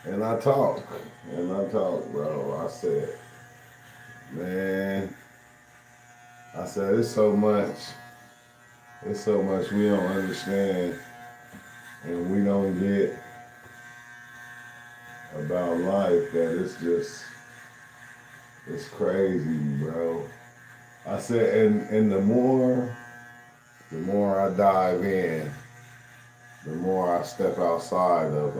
And I talked, bro. I said, man, I said, it's so much we don't understand and we don't get about life that it's crazy, bro. I said, and the more I dive in, the more I step outside of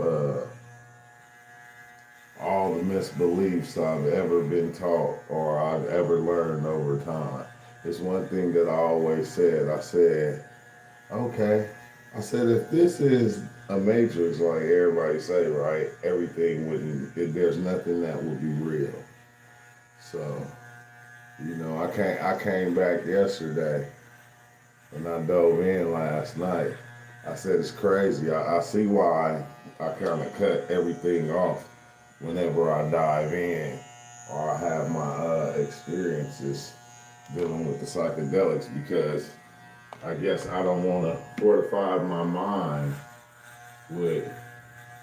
all the misbeliefs I've ever been taught or I've ever learned over time. It's one thing that I always said. I said, okay. I said, if this is a matrix, like everybody say, right, everything wouldn't, there's nothing that would be real. So, I came back yesterday and I dove in last night. I said, it's crazy. I see why I kind of cut everything off whenever I dive in or I have my experiences dealing with the psychedelics because I guess I don't want to fortify my mind with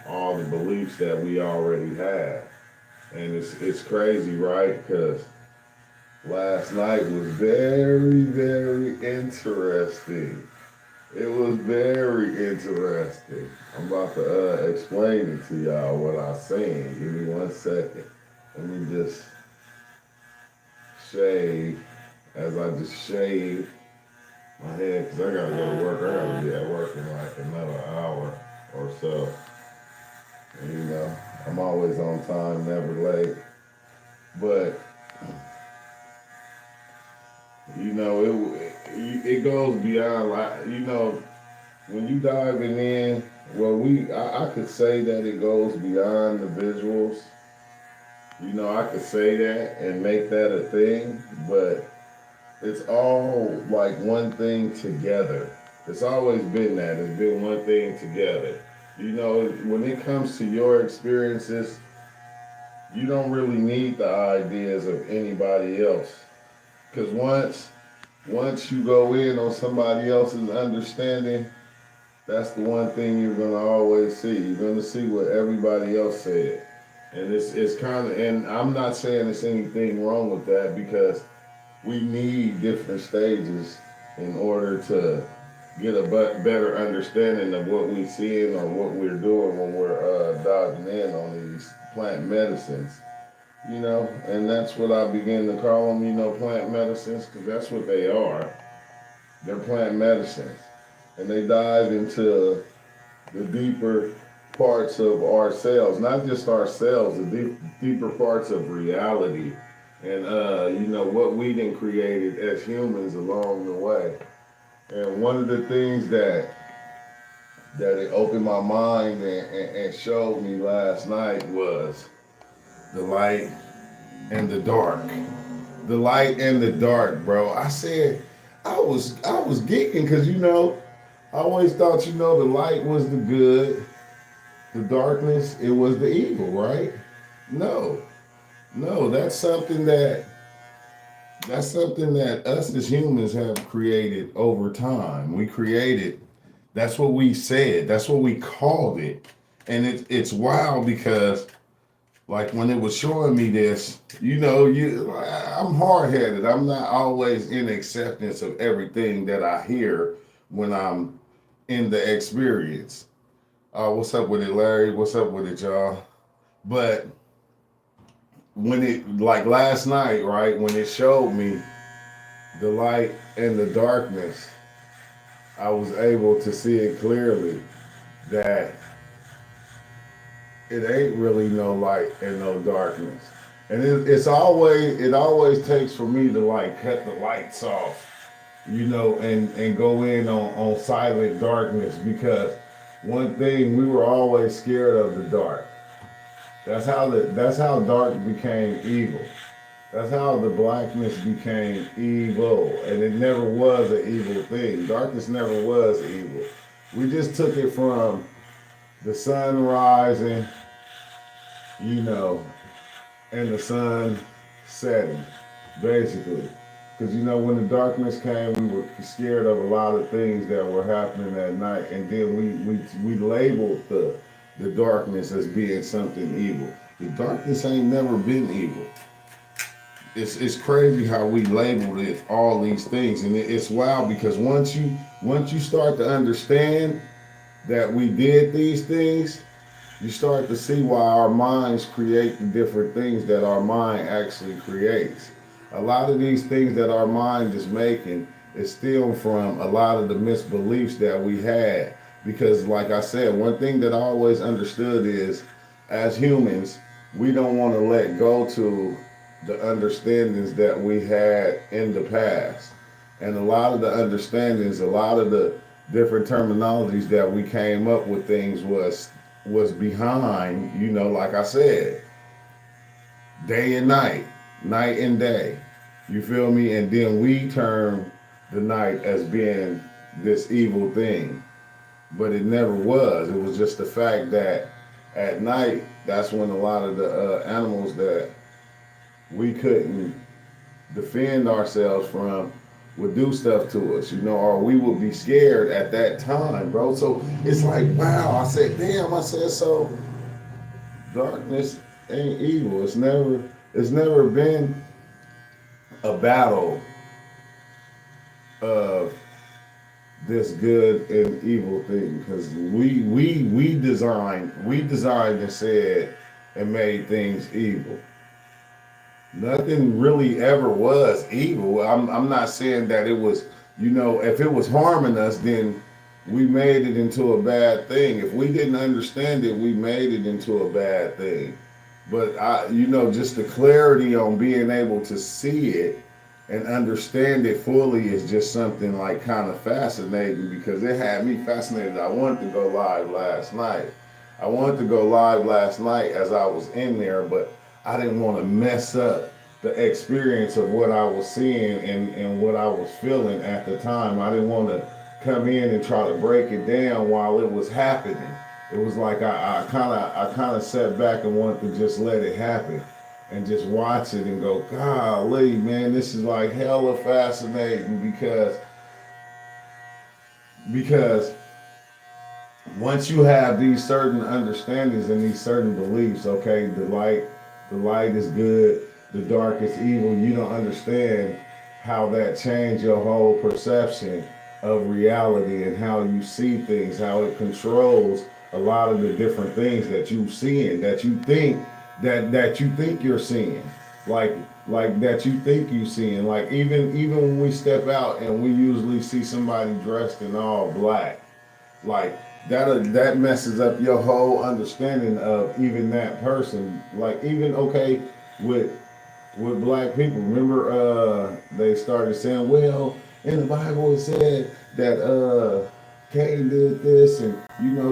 all the beliefs that we already have. And it's crazy, right? Because last night was very, very interesting. It was very interesting. I'm about to explain it to y'all what I seen. Give me 1 second. Let me just shave as I just shave my head because I gotta go to work. I gotta be at work in like another hour or so. And, I'm always on time, never late. But it goes beyond like when you diving in. Well, I could say that it goes beyond the visuals. I could say that and make that a thing, but it's all like one thing together. It's always been that. It's been one thing together. When it comes to your experiences, you don't really need the ideas of anybody else. Because once you go in on somebody else's understanding, that's the one thing you're gonna always see. You're gonna see what everybody else said. And it's kind of, and I'm not saying there's anything wrong with that because we need different stages in order to get a better understanding of what we seeing or what we're doing when we're diving in on these plant medicines. And that's what I begin to call them, plant medicines, because that's what they are. They're plant medicines. And they dive into the deeper parts of ourselves, not just ourselves, the deeper parts of reality and what we done created as humans along the way. And one of the things that it opened my mind and showed me last night was the light and the dark. The light and the dark, bro. I said I was geeking because I always thought the light was the good, the darkness it was the evil, right? No, no, that's something that us as humans have created over time. We created. That's what we said. That's what we called it, and it's wild because like when it was showing me this, I'm hard headed. I'm not always in acceptance of everything that I hear when I'm in the experience. What's up with it, Larry? What's up with it, y'all? But when it like last night, right, when it showed me the light and the darkness, I was able to see it clearly that it ain't really no light and no darkness. And it always takes for me to like cut the lights off, and go in on silent darkness because one thing we were always scared of the dark. That's how dark became evil. That's how the blackness became evil. And it never was an evil thing. Darkness never was evil. We just took it from the sun rising, you know, and the sun setting, basically. Because when the darkness came, we were scared of a lot of things that were happening at night, and then we labeled the the darkness as being something evil. The darkness ain't never been evil. It's crazy how we labeled it all these things, and it's wild because once you start to understand that we did these things, you start to see why our minds create the different things that our mind actually creates. A lot of these things that our mind is making is still from a lot of the misbeliefs that we had. Because, like I said, one thing that I always understood is, as humans, we don't want to let go to the understandings that we had in the past. And a lot of the understandings, a lot of the different terminologies that we came up with things was behind, like I said, day and night, night and day. You feel me? And then we term the night as being this evil thing. But it never was. It was just the fact that at night, that's when a lot of the animals that we couldn't defend ourselves from would do stuff to us, or we would be scared at that time, bro. So it's like, wow, I said, damn, I said, so darkness ain't evil. It's never been a battle of this good and evil thing, because we designed and said and made things evil. Nothing really ever was evil. I'm not saying that it was, if it was harming us, then we made it into a bad thing. If we didn't understand it, we made it into a bad thing. But just the clarity on being able to see it and understand it fully is just something like kind of fascinating, because it had me fascinated. I wanted to go live last night. As I was in there, but I didn't want to mess up the experience of what I was seeing and what I was feeling at the time. I didn't want to come in and try to break it down while it was happening. It was like I kind of sat back and wanted to just let it happen and just watch it and go, golly, man, this is like hella fascinating, because once you have these certain understandings and these certain beliefs, okay, the light is good, the dark is evil, you don't understand how that changed your whole perception of reality and how you see things, how it controls a lot of the different things that you see and that you think you're seeing, like that you think you seeing. Like even when we step out and we usually see somebody dressed in all black, like that messes up your whole understanding of even that person. Like even okay with black people. Remember they started saying, well, in the Bible it said that Cain did this, and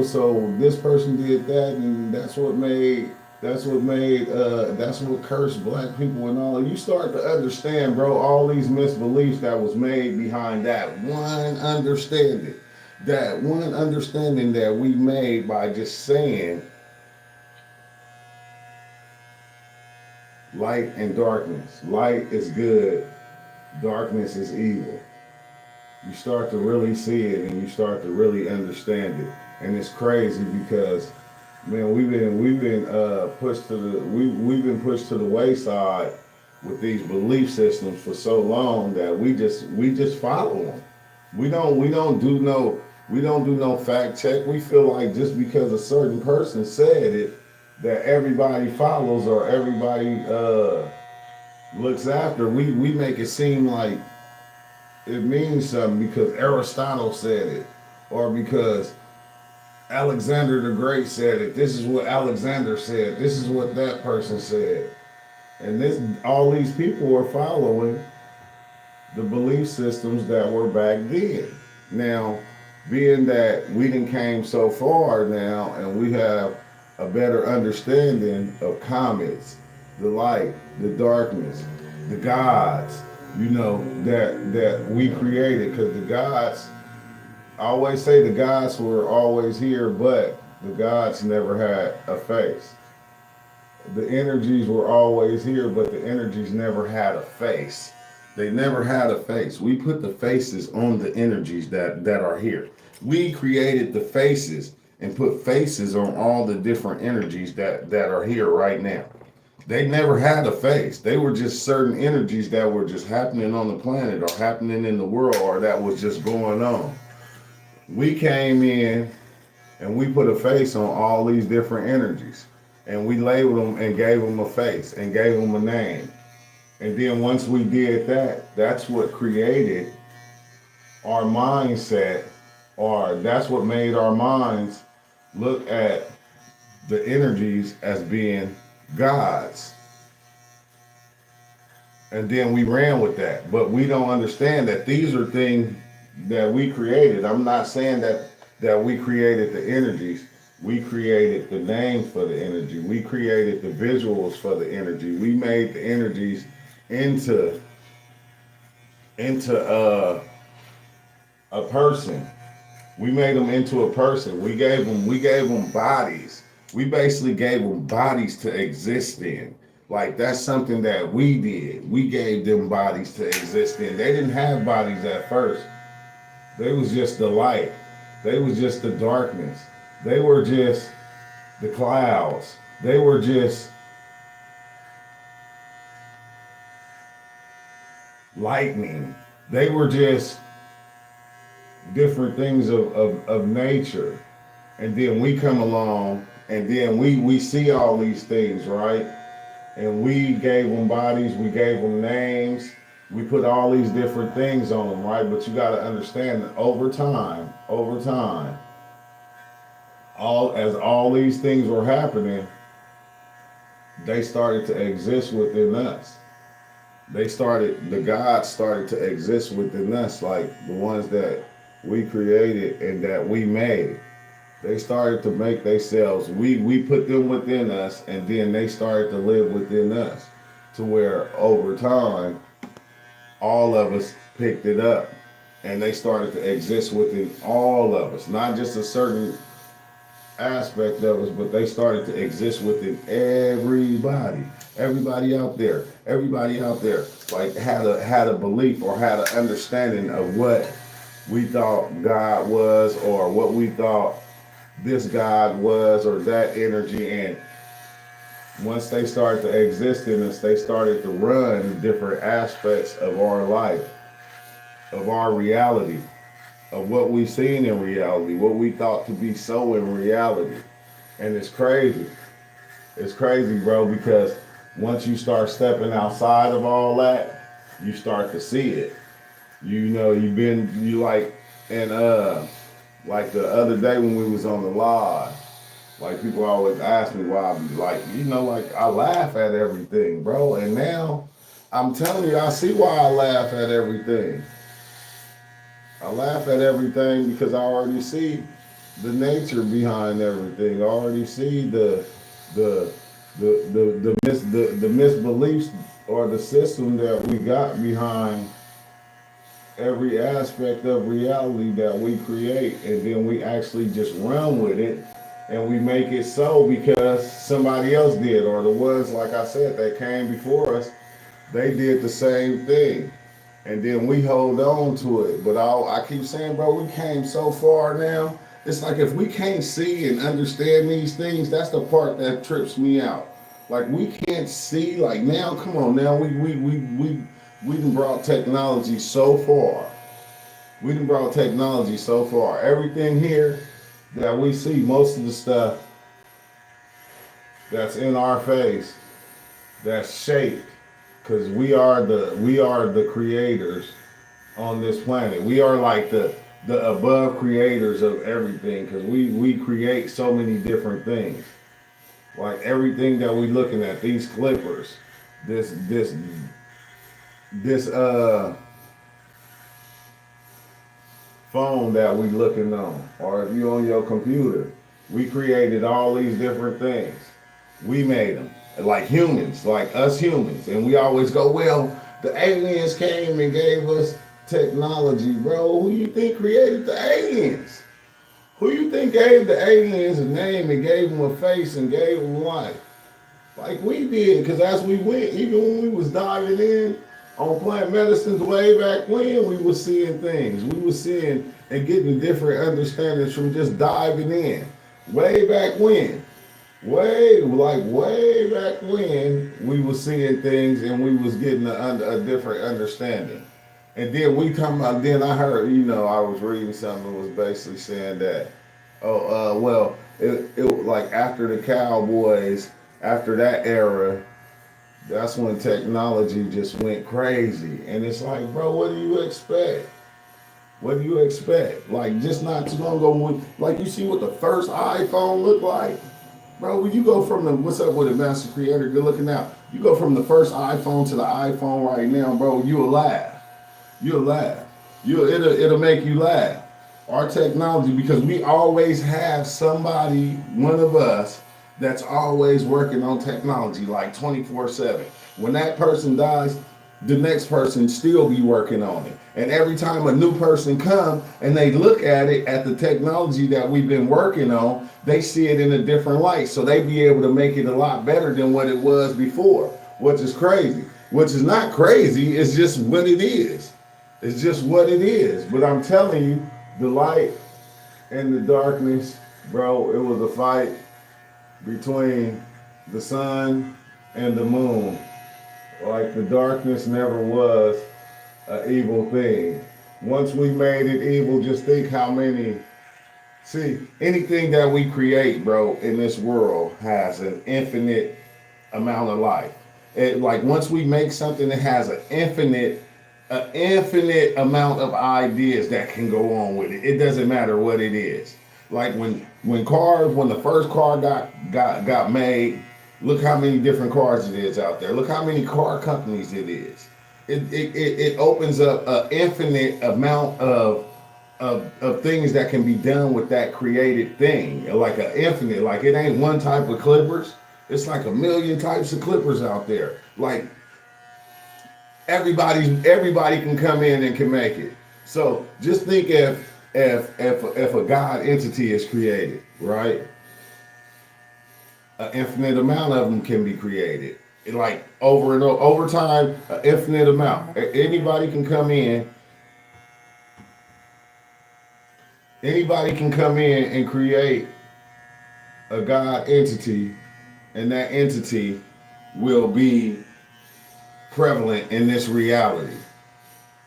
so this person did that, and that's what cursed black people and all. You start to understand, bro, all these misbeliefs that was made behind that one understanding. That one understanding that we made by just saying light and darkness. Light is good, darkness is evil. You start to really see it and you start to really understand it. And it's crazy because, man, we've been pushed to we've been pushed to the wayside with these belief systems for so long that we just follow them. We don't do no fact check. We feel like just because a certain person said it, that everybody follows or everybody looks after. We make it seem like it means something because Aristotle said it, or because Alexander the Great said it. This is what Alexander said. This is what that person said. And all these people were following the belief systems that were back then. Now, being that we done came so far now and we have a better understanding of comets, the light, the darkness, the gods, that we created, because the gods, I always say the gods were always here, but the gods never had a face. The energies were always here, but the energies never had a face. They never had a face. We put the faces on the energies that are here. We created the faces and put faces on all the different energies that are here right now. They never had a face. They were just certain energies that were just happening on the planet or happening in the world or that was just going on. We came in and we put a face on all these different energies. And we labeled them and gave them a face and gave them a name. And then once we did that, that's what created our mindset, or that's what made our minds look at the energies as being gods. And then we ran with that. But we don't understand that these are things that we created. I'm not saying that we created the energies. We created the names for the energy. We created the visuals for the energy. We made the energies into a person. We made them into a person. We gave them bodies. We basically gave them bodies to exist in. Like that's something that we did. We gave them bodies to exist in. They didn't have bodies at first. They was just the light. They was just the darkness. They were just the clouds. They were just lightning. They were just different things of nature. And then we come along and then we see all these things, right? And we gave them bodies, we gave them names, we put all these different things on them, right? But you got to understand that over time, all these things were happening, they started to exist within us. The gods started to exist within us, like the ones that we created and that we made. They started to make themselves, we put them within us, and then they started to live within us, to where over time, all of us picked it up, and they started to exist within all of us, not just a certain aspect of us, but they started to exist within everybody out there, like had a belief or had an understanding of what we thought God was, or what we thought this God was, or that energy. And once they started to exist in us, they started to run different aspects of our life, of our reality, of what we seen in reality, what we thought to be so in reality. And it's crazy. It's crazy, bro, because once you start stepping outside of all that, you start to see it. Like the other day when we was on the live, like people always ask me why I be like I laugh at everything, bro. And now I'm telling you, I see why I laugh at everything. I laugh at everything because I already see the nature behind everything. I already see the misbeliefs or the system that we got behind every aspect of reality that we create, and then we actually just run with it and we make it so because somebody else did, or the ones, like I said, that came before us, they did the same thing. And then we hold on to it. But I keep saying, bro, we came so far now. It's like if we can't see and understand these things, that's the part that trips me out. Like we can't see. Like now, come on, now we done brought technology so far. We done brought technology so far. Everything here that we see, most of the stuff that's in our face, that's shaped, because we are the creators on this planet. We are like the above creators of everything, because we create so many different things. Like everything that we looking at, these clippers, this phone that we looking on, or if you on your computer, we created all these different things. We made them, like humans, like us humans. And we always go, well, the aliens came and gave us technology. Bro, who you think created the aliens? Who you think gave the aliens a name and gave them a face and gave them life? Like we did, because as we went, even when we was diving in on plant medicines way back when, we were seeing things. We were seeing and getting different understandings from just diving in. Way back when. Way back when we was seeing things and we was getting a different understanding. And then we come out, then I heard, I was reading something that was basically saying that, well, it like after the Cowboys, after that era, that's when technology just went crazy. And it's like, bro, what do you expect? What do you expect? Like just not too long ago, like you see what the first iPhone looked like, bro. When you go from the what's up with it, Master Creator, good looking out. You go from the first iPhone to the iPhone right now, bro. You'll laugh. You'll laugh. It'll make you laugh. Our technology, because we always have somebody, one of us, that's always working on technology like 24/7. When that person dies, the next person still be working on it. And every time a new person come and they look at it, at the technology that we've been working on, they see it in a different light. So they be able to make it a lot better than what it was before, which is crazy. Which is not crazy, it's just what it is. It's just what it is. But I'm telling you, the light and the darkness, bro, it was a fight between the sun and the moon. Like the darkness never was an evil thing. Once we made it evil, just think how many. See, anything that we create, bro, in this world has an infinite amount of life. Like once we make something that has an infinite amount of ideas that can go on with it. It doesn't matter what it is. Like when the first car got made, look how many different cars it is out there. Look how many car companies it is. It opens up an infinite amount of things that can be done with that created thing. Like an infinite, like it ain't one type of clippers. It's like a million types of clippers out there. Like everybody can come in and can make it. So just think if a God entity is created, right? An infinite amount of them can be created. Like over and over time, an infinite amount. Anybody can come in. Anybody can come in and create a God entity, and that entity will be prevalent in this reality.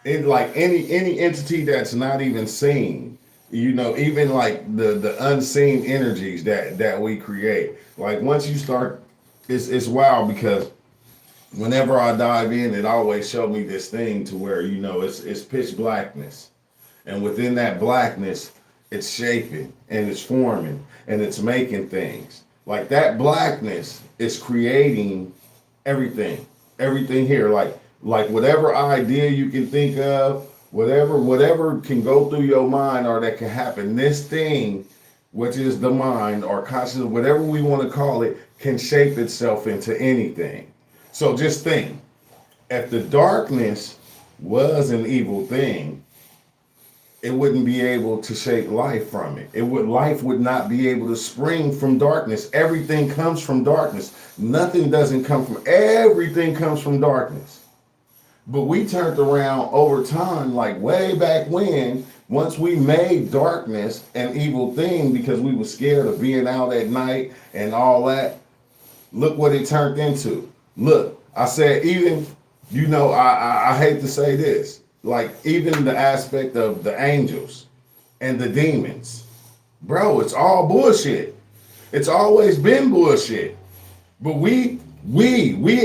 It like any entity that's not even seen, even like the unseen energies that we create. Like once you start, it's wild because whenever I dive in, it always showed me this thing to where it's pitch blackness, and within that blackness, it's shaping and it's forming and it's making things. Like that blackness is creating everything here. Like whatever idea you can think of, whatever can go through your mind or that can happen, this thing, which is the mind or consciousness, whatever we want to call it, can shape itself into anything. So just think, if the darkness was an evil thing, it wouldn't be able to shape life from it. Life would not be able to spring from darkness. Everything comes from darkness. Nothing doesn't come from, everything comes from darkness. But we turned around over time, like way back when, once we made darkness an evil thing because we were scared of being out at night and all that, look what it turned into. Look, I said, even, I hate to say this, like even the aspect of the angels and the demons, bro, it's all bullshit. It's always been bullshit. But we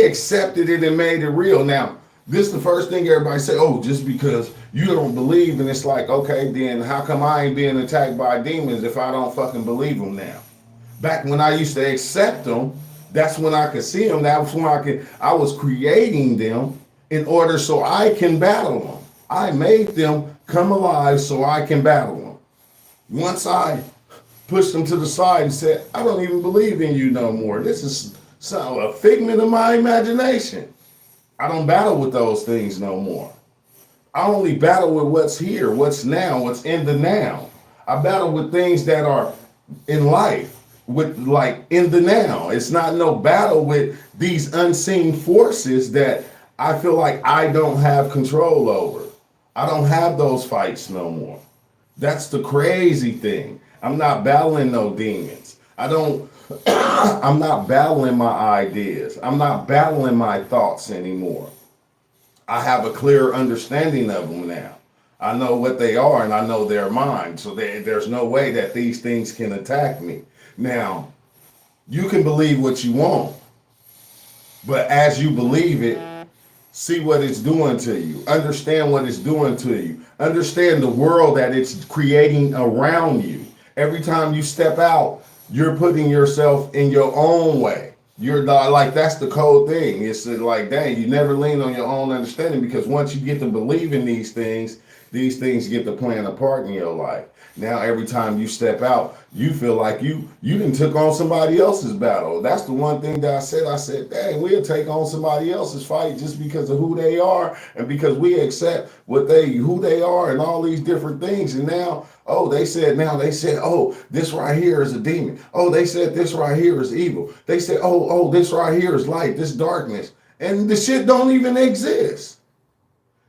accepted it and made it real. Now, this is the first thing everybody say, oh, just because you don't believe, and it's like, okay, then how come I ain't being attacked by demons if I don't fucking believe them now? Back when I used to accept them, that's when I could see them. That's when I was creating them in order so I can battle them. I made them come alive so I can battle them. Once I pushed them to the side and said, I don't even believe in you no more. This is a figment of my imagination. I don't battle with those things no more. I only battle with what's here, what's now, what's in the now. I battle with things that are in life, with like in the now. It's not no battle with these unseen forces that I feel like I don't have control over. I don't have those fights no more. That's the crazy thing. I'm not battling no demons. I don't, I'm not battling my ideas. I'm not battling my thoughts anymore. I have a clear understanding of them now. I know what they are and I know they're mine. So there's no way that these things can attack me. Now, you can believe what you want, but as you believe it, see what it's doing to you. Understand what it's doing to you. Understand the world that it's creating around you. Every time you step out, you're putting yourself in your own way. You're not like that's the cold thing. It's like, dang, you never lean on your own understanding because once you get to believe in these things get to playing a part in your life. Now every time you step out, you feel like you done took on somebody else's battle. That's the one thing that I said. I said, dang, we'll take on somebody else's fight just because of who they are and because we accept who they are and all these different things. And now they said, oh, this right here is a demon. Oh, they said this right here is evil. They said, oh, this right here is light, this darkness. And the shit don't even exist.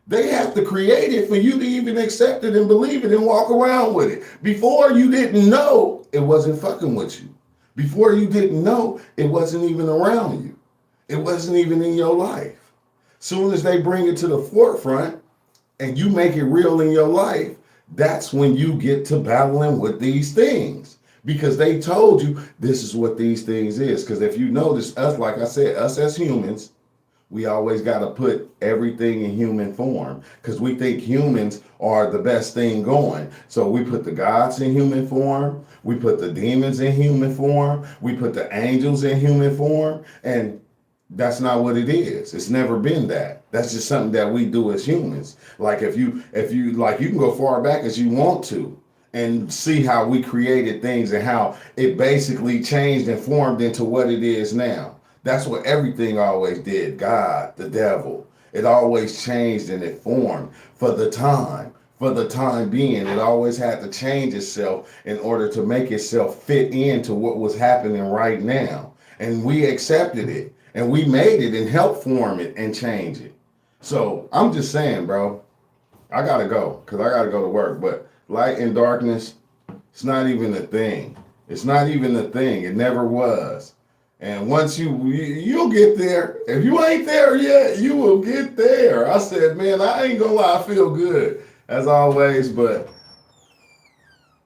They have to create it for you to even accept it and believe it and walk around with it. Before you didn't know, it wasn't fucking with you. Before you didn't know, it wasn't even around you. It wasn't even in your life. Soon as they bring it to the forefront and you make it real in your life, that's when you get to battling with these things. Because they told you this is what these things is. Because if you notice, us, like I said, us as humans, we always got to put everything in human form because we think humans are the best thing going. So we put the gods in human form. We put the demons in human form. We put the angels in human form. And that's not what it is. It's never been that. That's just something that we do as humans. Like if you like, you can go far back as you want to and see how we created things and how it basically changed and formed into what it is now. That's what everything always did. God, the devil. It always changed and it formed for the time. For the time being, it always had to change itself in order to make itself fit into what was happening right now. And we accepted it. And we made it and helped form it and change it. So I'm just saying, bro, I got to go because I got to go to work. But light and darkness, it's not even a thing. It's not even a thing. It never was. And once you'll get there. If you ain't there yet, you will get there. I said, man, I ain't gonna lie, I feel good as always, but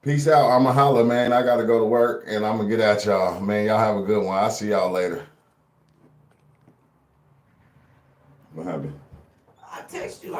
peace out. I'ma holler, man. I gotta go to work and I'm gonna get at y'all. Man, y'all have a good one. I'll see y'all later. What happened? I text you like